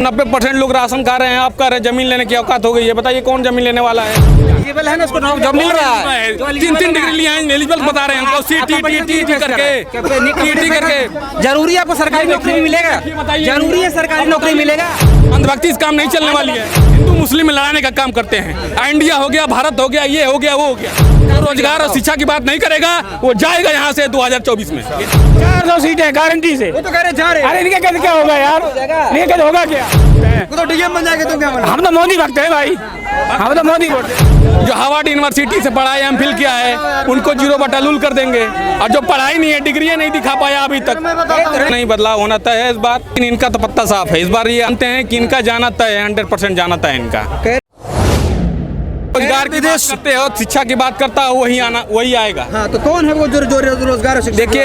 90% लोग राशन खा रहे हैं, आप कह रहे हैं जमीन लेने की औकात हो गई है। बताइए कौन जमीन लेने वाला है? एलिजिबल है ना, उसको जॉब मिल रहा है। 3 डिग्री लिए हैं, एलिजिबल बता रहे हैं हमको। सीटी करके जरूरी है आपको सरकारी नौकरी मिलेगा? जरूरी है सरकारी नौकरी मिलेगा? अंधभक्ति इस काम नहीं चलने वाली है। हिंदू मुस्लिम में लड़ाने का काम करते हैं। इंडिया हो गया, भारत हो गया, ये हो गया, वो हो गया। तो रोजगार और शिक्षा की बात नहीं करेगा, वो जाएगा यहाँ से 2024 में। 400 सीटें गारंटी से। वो तो कह रहे जा रहे हैं। अरे इनके कहते क्या होगा यार? इनके कहते होगा क्या? वो तो डीएम बन जाएंगे तो क्या बना? हम तो मोदी भक्त है भाई, हम तो मोदी वोट। जो हार्वर्ड यूनिवर्सिटी से पढ़ा है, एमफिल किया है, उनको 0 लूल कर देंगे। और जो पढ़ाई नहीं है, डिग्री नहीं दिखा पाया अभी तक, नहीं बदलाव होना तय है इस बार। इनका तो पत्ता साफ है। इस बार ये जानते हैं कि इनका जाना तय है, 100% जाना तय है इनका। रोजगार की बात करते हो, शिक्षा की बात करता हो, वही आएगा। हाँ, तो कौन है वो जो रोजगार? देखिए,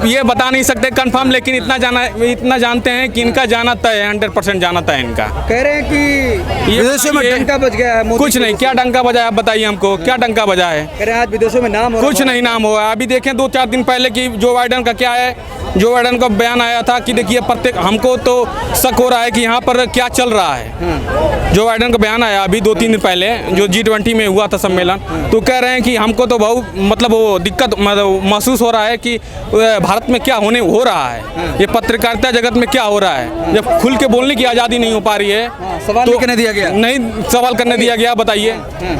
ये बता नहीं सकते कंफर्म, लेकिन इतना जानते हैं कि इनका जाना तय है, 100% जाना तय है इनका। कह रहे हैं कि विदेशों में डंका बज गया है। कुछ नहीं, क्या डंका बजा है बताइए हमको, क्या डंका बजा है? कह रहे हैं आज विदेशों में नाम हो कुछ नहीं नाम हुआ। अभी देखें 2-4 दिन पहले की जो बाइडन का क्या है, जो बाइडन का बयान आया था कि देखिए प्रत्येक, हमको तो शक हो रहा है कि यहाँ पर क्या चल रहा है। जो बाइडन का बयान आया अभी 2-3 दिन पहले, जो G20 में हुआ था सम्मेलन, तो कह रहे हैं कि हमको तो बहुत मतलब वो दिक्कत महसूस हो रहा है कि भारत में क्या हो रहा है, ये पत्रकारिता जगत में क्या हो रहा है, जब खुल के बोलने की आज़ादी नहीं हो पा रही है। सवाल तो करने दिया गया नहीं, सवाल करने दिया गया। बताइए,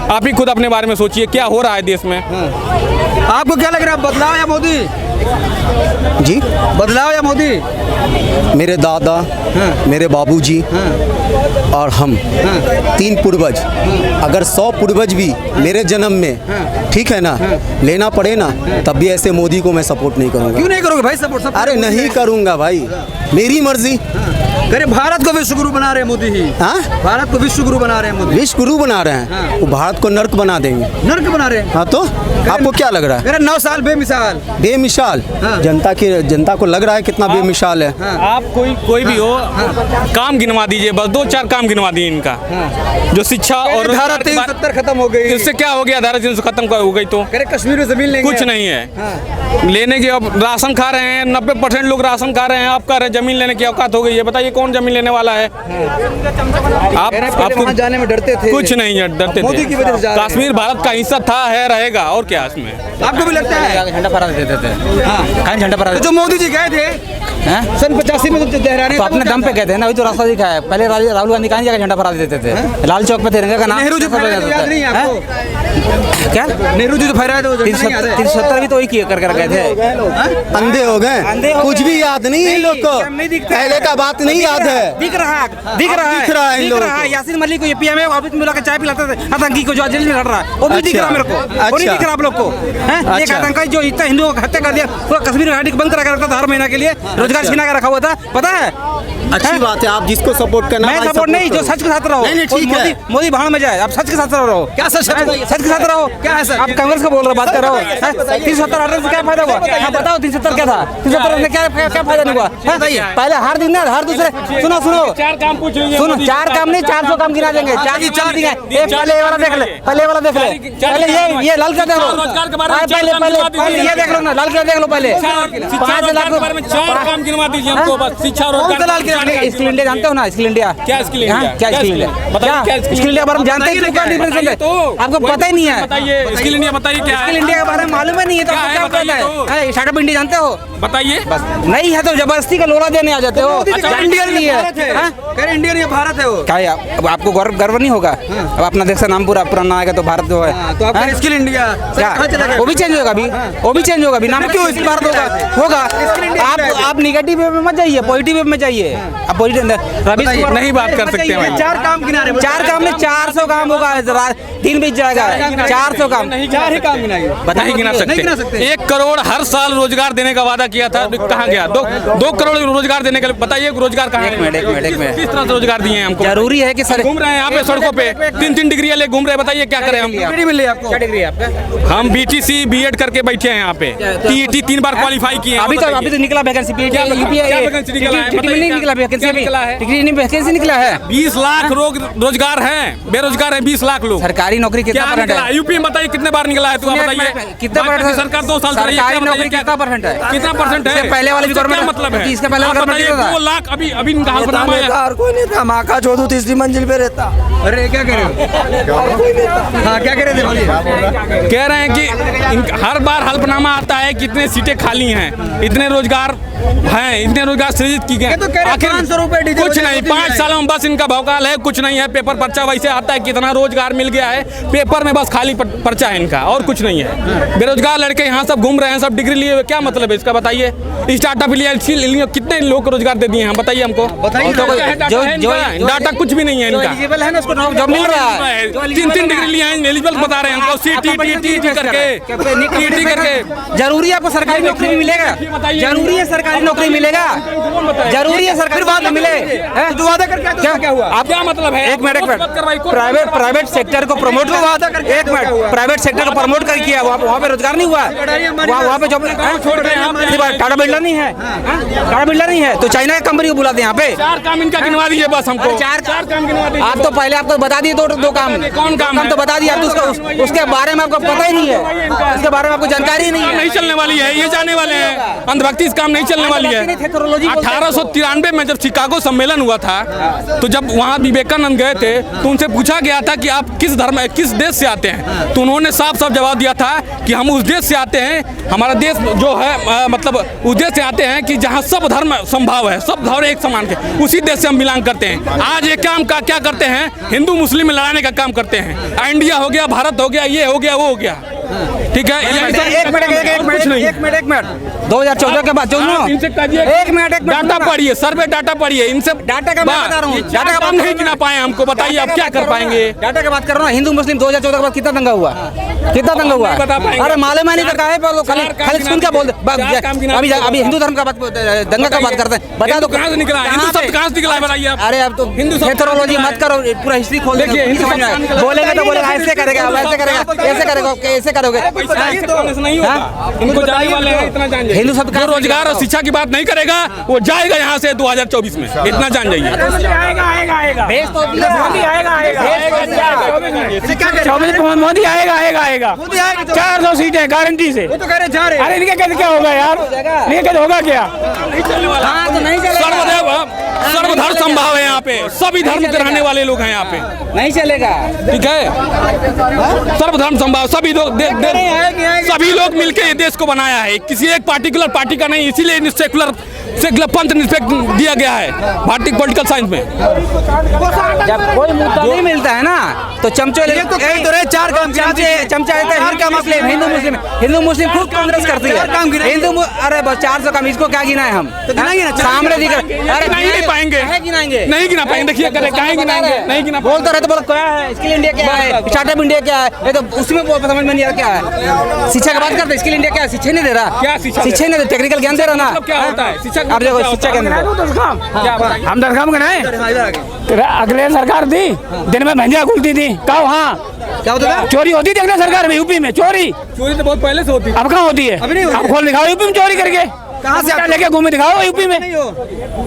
आप ही खुद अपने बारे में सोचिए, क्या हो रहा है देश में। आपको क्या लग रहा है, बदलाव या मोदी? जी, बदलाव या मोदी? मेरे दादा, मेरे बाबूजी और हम 3 पूर्वज, अगर 100 पूर्वज भी मेरे जन्म में, ठीक है ना, लेना पड़े ना, तब भी ऐसे मोदी को मैं सपोर्ट नहीं करूंगा। क्यों नहीं करोगे भाई सपोर्ट? अरे नहीं करूंगा भाई, मेरी मर्जी। अरे भारत को विश्व गुरु बना रहे हैं मोदी ही। हाँ, भारत को विश्व गुरु बना रहे हैं मोदी। विश्व गुरु बना रहे हैं, वो भारत को नर्क बना देंगे। नर्क बना रहे हैं? हाँ, तो आपको क्या लग रहा है? 9 साल बेमिसाल। बेमिसाल? जनता को लग रहा है कितना बेमिसाल है। आप कोई भी हो, काम गिनवा दीजिए, बस 2-4 काम गिनवा दिए इनका। जो शिक्षा और धारा 370 खत्म हो गई। इससे क्या हो गया? धारा 300 खत्म हो गई तो कश्मीर में जमीन लेंगे? कुछ नहीं है लेने की। अब राशन खा रहे हैं, 90% लोग राशन खा रहे हैं, आप कह रहे हैं जमीन लेने की औकात हो गई है। बताइए कौन जमीन लेने वाला है? आपको जाने में डरते थे? कुछ नहीं डरते मोदी की वजह से। कश्मीर भारत का हिस्सा था, है, रहेगा, और क्या इसमें? आपको भी लगता है? झंडा फहरा देते थे। हाँ, झंडा फहरा जो मोदी जी गए थे सन 85 में तो लहराने, तो अपने दम पे कहते हैं ना, अभी तो रास्ता दिखा है। पहले राहुल गांधी कहाँ जगह झंडा फहरा देते थे? लाल चौक पे तिरंगा का नाम। नेहरू जी याद नहीं है आपको? क्या नेहरू जी तो फहराए थे? 370 भी तो वही किए करके गए थे। अंधे हो गए, कुछ भी याद नहीं इन लोग को, पहले का बात नहीं याद है। दिख रहा है इन लोगों को। यासीन मलिक को पीएम ऑफिस में बुला के चाय पिलाते थे, आतंकी को जो जेल में लड़ रहा है, वो भी दिख रहा है मेरे को। वो नहीं दिख रहा आप लोग को? एक आतंकी जो इतना हिंदुओं को हत्या कर दिया, पूरा कश्मीर में घाटी बंद करा के रखा था हर महीना के लिए, रोजगार छीना के रखा हुआ था, पता है? अच्छी बात है, आप जिसको सपोर्ट करना। मैं सपोर्ट नहीं, जो सच के साथ रहो। नहीं, ठीक है। मोदी भाड़ में जाए, आप सच के साथ रहो। क्या सच के साथ रहो? क्या है सर? आप कांग्रेस को बोल रहे हो, बात कर रहे हो? 370 ऑर्डर से क्या फायदा हुआ? हाँ बताओ, 370 क्या था? 370 में क्या फायदा नहीं हुआ? पहले हर दिन ना, हर दूसरे, सुनो 4 काम पूछ लीजिए। सुनो, 4 काम नहीं, 400 काम गिना देंगे। 4 देंगे। एक पहले वाला देख ले, पहले वाला देख ले, पहले ये लाल किला देख लो, पहले ये देख लो ना, लाल किला देख लो पहले। 5 लाख के बारे में 4 काम गिनवा दीजिए हमको, बस शिक्षा और रोजगार। स्किल इंडिया जानते हो ना? स्किल इंडिया क्या? स्किल इंडिया क्या? स्किल इंडिया बताइए, क्या स्किल इंडिया के बारे में जानते हैं? क्या डिफरेंस है? आपको पता ही नहीं है। बताइए स्किल इंडिया, बताइए क्या है? स्किल इंडिया के बारे में मालूम ही नहीं है तो क्या पता है? स्टार्टअप इंडिया जानते हो? बताइए। बस नहीं है तो जबरदस्ती का लोला देने आ जाते हो। इंडियन नहीं है, इंडियन ये भारत है। वो क्या है? अब आपको गर्व नहीं होगा? अब अपना देश का नाम पूरा पुराना आएगा तो भारत जो है, तो आपका स्किल इंडिया वो भी चेंज होगा अभी, वो भी चेंज होगा अभी। नाम क्यों स्किल भारत होगा? आप निगेटिव वे में मत जाइए, पॉजिटिव वे में जाइए। आप पॉजिटिव नहीं बात कर सकते हैं। 4 काम गिना रहे हैं। 4 काम में 400 काम होगा, दिन बीत जाएगा। 400 काम, 4 ही काम गिनाइए। नहीं गिना सकते। 1 करोड़ हर साल रोजगार देने का वादा किया था, कहाँ गया? 2 करोड़ रोजगार देने का, बताइए रोजगार कहाँ है? एक मिनट किस तरह से रोजगार दिए हैं हमको? जरूरी है कि सर घूम रहे हैं यहाँ पे सड़कों पे, 3 डिग्री ले घूम रहे हैं, बताइए क्या करें हम? डिग्री मिली आपको? क्या डिग्री है आपका? हम BTC B.Ed करके बैठे हैं यहाँ पे, TET 3 बार क्वालिफाई किए हैं। अभी तो निकला वैकेंसी, क्या वैकेंसी निकला है? नहीं निकला वैकेंसी निकला है? डिग्री नहीं वैकेंसी निकला है। 20 लाख लोग रोजगार हैं, बेरोजगार हैं 20 लाख लोग। सरकारी नौकरी कितना क्या परसेंट निकला है? यूपी में बताइए कितने बार निकला है, तो आप बताइए कितना भाजपा की परसेंट सरकार 2 साल से रही है, सरकारी क्या नौकरी बताइए, कितना परसेंट है? कितना परसेंट है? इससे पहले वाली भी उसका क्या गवर्नमेंट मतलब है? इसके पहले वाली आप गवर्नमेंट बताइए, देता था। 2 लाख अभी इनका हल्फनामा है। कोई नहीं था, माँ का चौथी तीसरी मंजिल पे रहता। अरे क्या कह रहे हो? हाँ क्या कह रहे थे बोलिए। कह रहे हैं कि हर बार हल्फनामा आता है कि इतने सीटें खाली हैं, इतने रोजगार हैं, इतने रोजगार सृजित की गए। तो कह रहे हैं 500 रुपए डीजल कुछ वजह नहीं, से 5 सालों में बस इनका भौकाल है, कुछ नहीं है। पेपर पर्चा वैसे आता है कितना रोजगार मिल गया है, पेपर में बस खाली पर्चा है इनका, और कुछ नहीं है। बेरोजगार लड़के यहाँ सब घूम रहे हैं, सब डिग्री लिए हुए, क्या मतलब है इसका बताइए। स्टार्टअप लिए कितने लोग को रोजगार दे दिए हैं, बताइए हमको। डाटा कुछ भी नहीं है इनका। एलिजिबल है ना उसको जॉब मिल रहा है। 3 डिग्री लिए हैं, एलिजिबल बता रहे हैं हमको, CT करके। जरूरी है आपको सरकारी नौकरी भी मिलेगा? जरूरी है सरकारी नौकरी मिलेगा? जरूरी है सरकारी नौकरी मिले? तो वादा करके क्या हुआ? आप क्या मतलब है? एक मिनट प्राइवेट सेक्टर को प्रमोट वादा करके एक मिनट प्राइवेट सेक्टर को प्रमोट कर किया, वहाँ पे रोजगार नहीं हुआ, वहाँ पे जॉब टाटा बिल्डर नहीं है, टाटा बिल्डर नहीं है तो चाइना की कंपनी को बुलाते हैं यहाँ पे। 4 काम इनका गिनवा दीजिए बस हमको। 4 काम गिनवा दीजिए। आप तो पहले आपको बता दिए दो काम। कौन काम तो बता दिया, उसके बारे में आपको पता ही नहीं है, उसके बारे में आपको जानकारी ही नहीं है। नहीं चलने वाली है, ये जाने वाले हैं अंधभक्ति इस काम नहीं चलने वाली है। 1893 में जब शिकागो सम्मेलन हुआ था, तो जब वहाँ विवेकानंद गए थे तो उनसे पूछा गया था कि आप किस देश से आते हैं, तो उन्होंने साफ साफ जवाब दिया था कि हम उस देश से आते हैं, हमारा देश जो है मतलब उस देश से आते हैं कि जहाँ सब धर्म संभाव है, सब धर्म एक समान के, उसी देश से हम बिलोंग करते हैं। आज ये काम का क्या करते हैं, हिंदू मुस्लिम में लड़ाने का काम करते हैं। इंडिया हो गया, भारत हो गया, ये हो गया, वो हो गया, ठीक है। एक मिनट 2014 के बाद इनसे डाटा पढ़िए, सर्वे डाटा पढ़िए इनसे। डाटा का बात बता रहा हूँ, डाटा का नहीं गिना पाए हमको, बताइए आप क्या कर पाएंगे। डाटा की बात कर रहा हूँ। हिंदू मुस्लिम 2014 के बाद कितना दंगा हुआ, कितना दंगा हुआ? बता पाएंगे। अरे मालूम नहीं करता है, खाली सुन क्या बोलते। अभी हिंदू धर्म का बात, दंगा का बात करते हैं, बता दो कहाँ से निकला है, हिंदू शब्द कहाँ से निकला है बताइए आप। अरे अब तो हिंदू हेटेरोलॉजी मत करो, पूरा हिस्ट्री खोल देखिए, हिंदू शब्द कहाँ निकला है? बोलेंगे तो बोलेगा ऐसे करेगा, वैसे करेगा, ऐसे करेगा, ऐसे करोगे। नहीं होगा, इनको जाने वाले हैं, इतना जान जाइए। हिंदू शब्द जो रोजगार और शिक्षा की बात नहीं करेगा वो जाएगा यहाँ से 2024 में, इतना जान जाइए। मोदी आएगा 400 सीटें गारंटी से। तो कह रहे जा रहे अरे इनके कैसे क्या होगा यार, इनके कैसे होगा क्या? हाँ तो नहीं चलेगा, सर्वधर्म संभाव है यहाँ पे, सभी धर्म के रहने वाले लोग हैं यहाँ पे, नहीं चलेगा। ठीक है। सर्वधर्म संभाव, सभी लोग सभी लोग मिलकर ये देश को बनाया है, किसी एक पार्टिकुलर पार्टी का नहीं, इसीलिए सेकुलर पंथ निरपेक्ष दिया गया है भारतीय पॉलिटिकल साइंस में। जब कोई मुद्दा नहीं मिलता है ना तो चमचे चार काम चमचा हर काम आप हिंदू मुस्लिम खूब कांग्रेस करती है। हिंदू अरे बस 400 काम, इसको क्या गिना है हम? सामने दिख रहा, अरे नहीं पाएंगे, नहीं गिना पाएंगे। देखिए कहीं गिनाएंगे, नहीं गिना बोलते रहते, बोलो क्या है स्किल इंडिया, क्या है स्टार्टअप इंडिया, क्या है, ये तो उसमें समझ में नहीं आ रहा क्या है। शिक्षा की बात करते, स्किल इंडिया क्या है? शिक्षा नहीं दे रहा, क्या शिक्षा नहीं दे, टेक्निकल ज्ञान दे रहा ना, क्या होता है शिक्षा? आप देखो शिक्षा के अंदर हम दरगाम गए, अगले सरकार थी दिन में महंगा खुलती थी, कहा वहाँ क्या होता था? चोरी होती थी अगले सरकार में, यूपी में चोरी तो बहुत पहले से होती, अब कहाँ होती है? अब नहीं होती। अब खोल दिखाओ यूपी में चोरी करके, कहाँ से लेके घूमे दिखाओ यूपी में।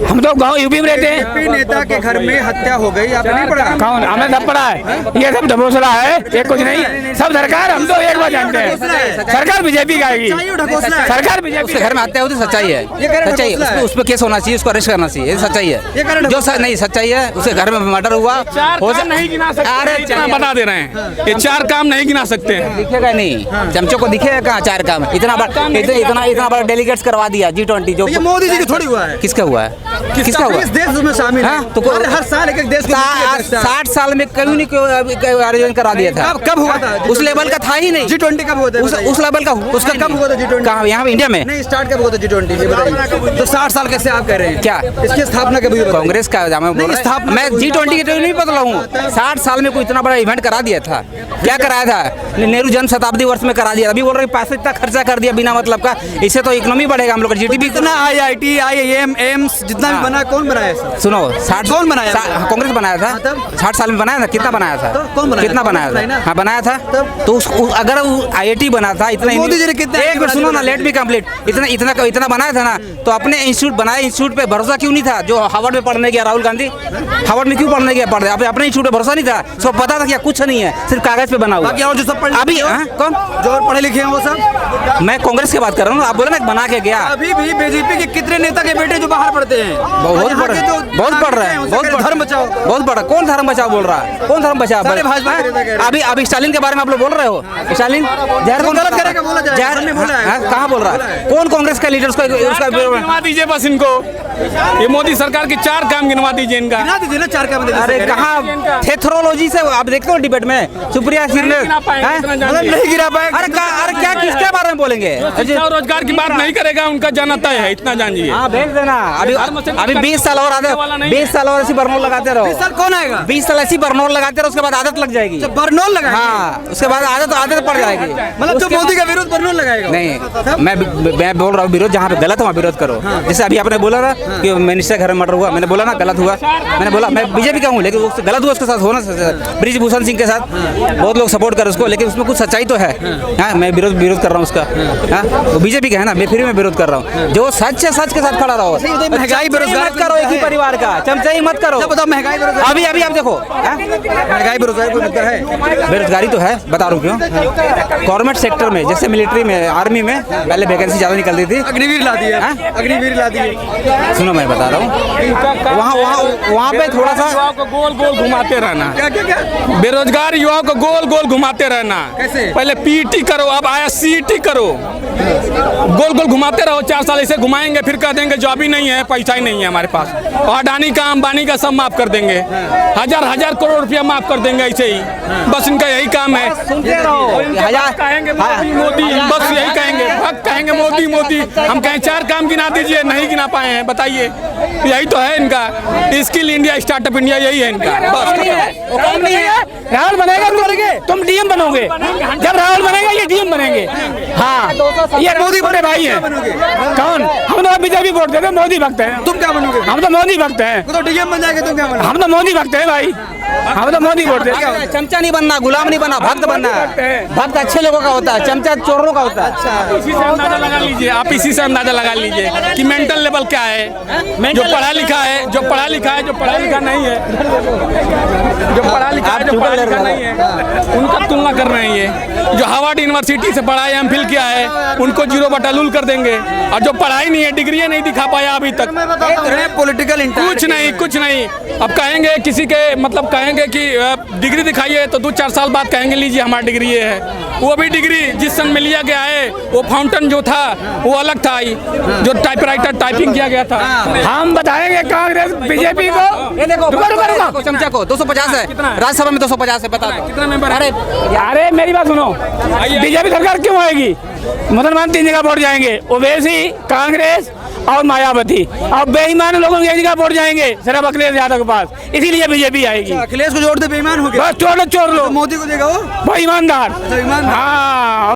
हम तो गाँव यूपी में रहते हैं। नेता के घर में हत्या हो गई, आपने नहीं पढ़ा? कौन? हमें सब पड़ा है, ये सब दबोसला है, ये कुछ नहीं, सब सरकार हम तो एक बार जानते हैं, सरकार बीजेपी का आएगी, सरकार बीजेपी। घर में हत्या होती सच्चाई है, सच्चाई है, उस पर केस होना चाहिए, उसको अरेस्ट करना चाहिए, ये सच्चाई है। जो नहीं सच्चाई है, उसके घर में मर्डर हुआ, नहीं गिना सकते, बता दे रहे हैं, ये 4 काम नहीं गिना सकते हैं। दिखेगा नहीं, चमचों को दिखेगा कहाँ 4 काम? इतना बड़ा डेलीगेट्स करवा दिया G20 जो मोदी जी की थोड़ी हुआ है, किसका हुआ है? किसका हुआ? इस देश में शामिल है, तो हर साल एक देश 60 साल में कभी नहीं आयोजन करा दिया था। कब हुआ था? उस लेवल का था ही नहीं। G20 कब हुआ था? उस लेवल का उसका कब हुआ था G20? कहाँ? यहाँ पे इंडिया में नहीं, स्टार्ट कब हुआ था G20 ये बताइए। तो 60 साल कैसे आप कह रहे हैं? क्या इसकी स्थापना कभी हुई? कांग्रेस का मैं G20 के नहीं बदला हूँ। 60 साल में कोई इतना बड़ा इवेंट करा दिया था, क्या कराया था? नेहरू जन शताब्दी वर्ष में करा दिया। अभी बोल रहे पैसा इतना खर्चा कर दिया बिना मतलब का, इससे तो इकोनॉमी बढ़ेगा हम लोग पर जीडीपी कितना IIT IIM एम्स जितना भी बना है कौन बनाया है? सुनो 60 कौन बनाया? कांग्रेस बनाया था। तब? 60 साल में बनाया था, कितना बनाया था? तो कौन बनाया? कितना बनाया बनाया था? ना? हाँ बनाया था। तब? तो अगर IIT बना था इतना ही मोदी जी ने कितना एक मिनट सुनो ना, लेट मी कंप्लीट। इतना बनाया था ना, तो अपने इंस्टीट्यूट बनाया, इंस्टीट्यूट पे भरोसा क्यों नहीं था? जो हार्वर्ड में पढ़ने गया राहुल गांधी, हार्वर्ड में क्यों पढ़ने गया? अपने इंस्टीट्यूट पे भरोसा नहीं था, उसको पता था कि कुछ नहीं है, सिर्फ कागज पे बना हुआ। बाकी और जो सब पढ़े अभी कौन जो और पढ़े लिखे हैं वो सब? मैं कांग्रेस की बात कर रहा हूँ, आप बोले ना बना के गया। अभी भी बीजेपी के कितने नेता के बेटे जो बाहर पढ़ते हैं? बहुत पढ़ रहा है, बहुत पढ़ रहा है, बहुत धर्म बचाओ, बहुत पढ़ा। कौन धर्म बचाओ बोल रहा है? कौन धर्म बचाओ? सारे भाजपा के नेता कह रहे हैं। अभी स्टालिन के बारे में आप लोग बोल रहे हो। स्टालिन जहर कौन गलत करेगा बोला जाए, जहर हमने बोला है। कहाँ बोल रहा है? कौन कांग्रेस का लीडर उसका गिनवा दीजिए बस इनको, ये मोदी सरकार के 4 काम गिनवा दीजिए इनका। गिना दीजिए ना 4 काम। अरे कहाँ थेथरोलॉजी से आप देखते हो डिबेट में सुप्रिया सिंह ने मतलब नहीं गिरा पाए। अरे क्या किसके बारे में बोलेंगे? शिक्षा और रोजगार की बात नहीं करेगा, उनका जाना तय है, इतना जानिए। हाँ भेज देना। अभी 20 साल और आते, 20 साल और ऐसी बरनौल लगाते रहो। 20 साल कौन आएगा? 20 साल ऐसी बरनौल लगाते रहो, उसके बाद आदत लग जाएगी। बरनौल लगाएगा? हाँ उसके बाद आदत पड़ जाएगी। मतलब जो मोदी का विरोध बरनौल लगाएगा? नहीं, मैं बोल रहा हूँ विरोध जहाँ पे गलत है वहाँ विरोध करो। जैसे अभी आपने बोला ना कि मिनिस्टर घर में मर्डर हुआ, मैंने बोला ना गलत हुआ। मैंने बोला मैं बीजेपी का हूँ, लेकिन वो गलत हुआ उसके साथ होना। ब्रिजभूषण सिंह के साथ बहुत लोग सपोर्ट कर उसको, लेकिन उसमें कुछ सच्चाई तो है। हाँ मैं विरोध कर रहा हूँ उसका। हाँ वो बीजेपी का है ना, मैं फिर विरोध कर रहा हूँ। जो सच है सच के साथ खड़ा रहो। महंगाई बेरोजगारी मत करो एक ही परिवार का, चमचाई मत करो। बताओ महंगाई बेरोजगारी अभी आप देखो महंगाई बेरोजगारी कोई मुद्दा है? बेरोजगारी तो है, बता रहा हूँ क्यों। गवर्नमेंट सेक्टर में जैसे मिलिट्री में, आर्मी में पहले वैकेंसी ज्यादा निकलती थी। अग्निवीर ला दिए, अग्निवीर ला दिए। सुनो मैं बता रहा हूँ, वहाँ पे थोड़ा सा युवाओं को गोल गोल घुमाते रहना। क्या? बेरोजगार युवाओं को गोल गोल घुमाते रहना। कैसे? पहले पीटी करो, अब आया सीटी करो। गोल गोल घुमाते रहो, 4 साल ऐसे घुमाएंगे, फिर कह देंगे जॉब ही नहीं है, पैसा ही नहीं है हमारे पास, और अडानी का अंबानी का सब माफ कर देंगे, हजार करोड़ रुपया माफ कर देंगे ऐसे ही। बस इनका यही काम है। सुनते रहो। कहेंगे मोदी, बस यही कहेंगे, भक्त कहेंगे मोदी मोदी। हम कहें 4 काम गिना दीजिए, नहीं गिना पाए हैं, बताइए। यही तो है इनका, स्किल इंडिया, स्टार्टअप इंडिया, यही है इनका। बस वो काम नहीं है। राहुल बनेगा तुम डीएम बनोगे, जब राहुल बनेगा ये डीएम बनेंगे। हाँ ये मोदी बड़े भाई हैं। कौन? हम तो बीजेपी वोट देते, मोदी भक्त हैं। तुम क्या बनोगे? हम तो मोदी भक्त हैं। तो डीएम बन जाएंगे, तुम क्या बनोगे? हम तो मोदी भक्त हैं भाई, हम तो मोदी वोट देते। चमचा नहीं बनना, गुलाम नहीं बनना, भक्त बनना है। भक्त अच्छे लोगों का होता है, चमचा चोरों का होता है। इसी से अंदाजा लगा लीजिए, आप इसी से अंदाजा लगा लीजिए कि मेंटल लेवल क्या है। जो पढ़ा लिखा है, जो पढ़ा लिखा है, जो पढ़ा लिखा नहीं है, जो पढ़ा लिखा है, जो पढ़ा लिखा नहीं है, उनका तुलना कर रहे हैं। ये जो हार्वर्ड यूनिवर्सिटी से पढ़ा है, एमफिल किया है, उनको 0/लूल कर देंगे। और जो पढ़ाई नहीं है, डिग्री नहीं दिखा पाया अभी तक, पॉलिटिकल कुछ नहीं। अब कहेंगे किसी के, मतलब कहेंगे कि डिग्री दिखाइए, तो 2-4 साल बाद कहेंगे लीजिए हमारी डिग्री ये है। वो भी डिग्री जिस सन में लिया गया है, वो फाउंटेन जो था वो अलग था, जो टाइपराइटर टाइपिंग किया गया था। हम बताएंगे कांग्रेस बीजेपी को। ये देखो चमचा को 250 है, राज्यसभा में 250 है, बता दो कितना मेंबर है? अरे मेरी बात सुनो, बीजेपी सरकार क्यों आएगी? मुसलमान 3 जगह वोट जाएंगे, ओवैसी, कांग्रेस और मायावती। और बेईमान लोगों के 1 जगह वोट जाएंगे सिर्फ अखिलेश यादव के पास, इसीलिए बीजेपी आएगी। अखिलेश को जोड़ दे, बेईमान हो गया। बस चोर लो, मोदी को देगा वो ईमानदार। ईमानदार। हाँ।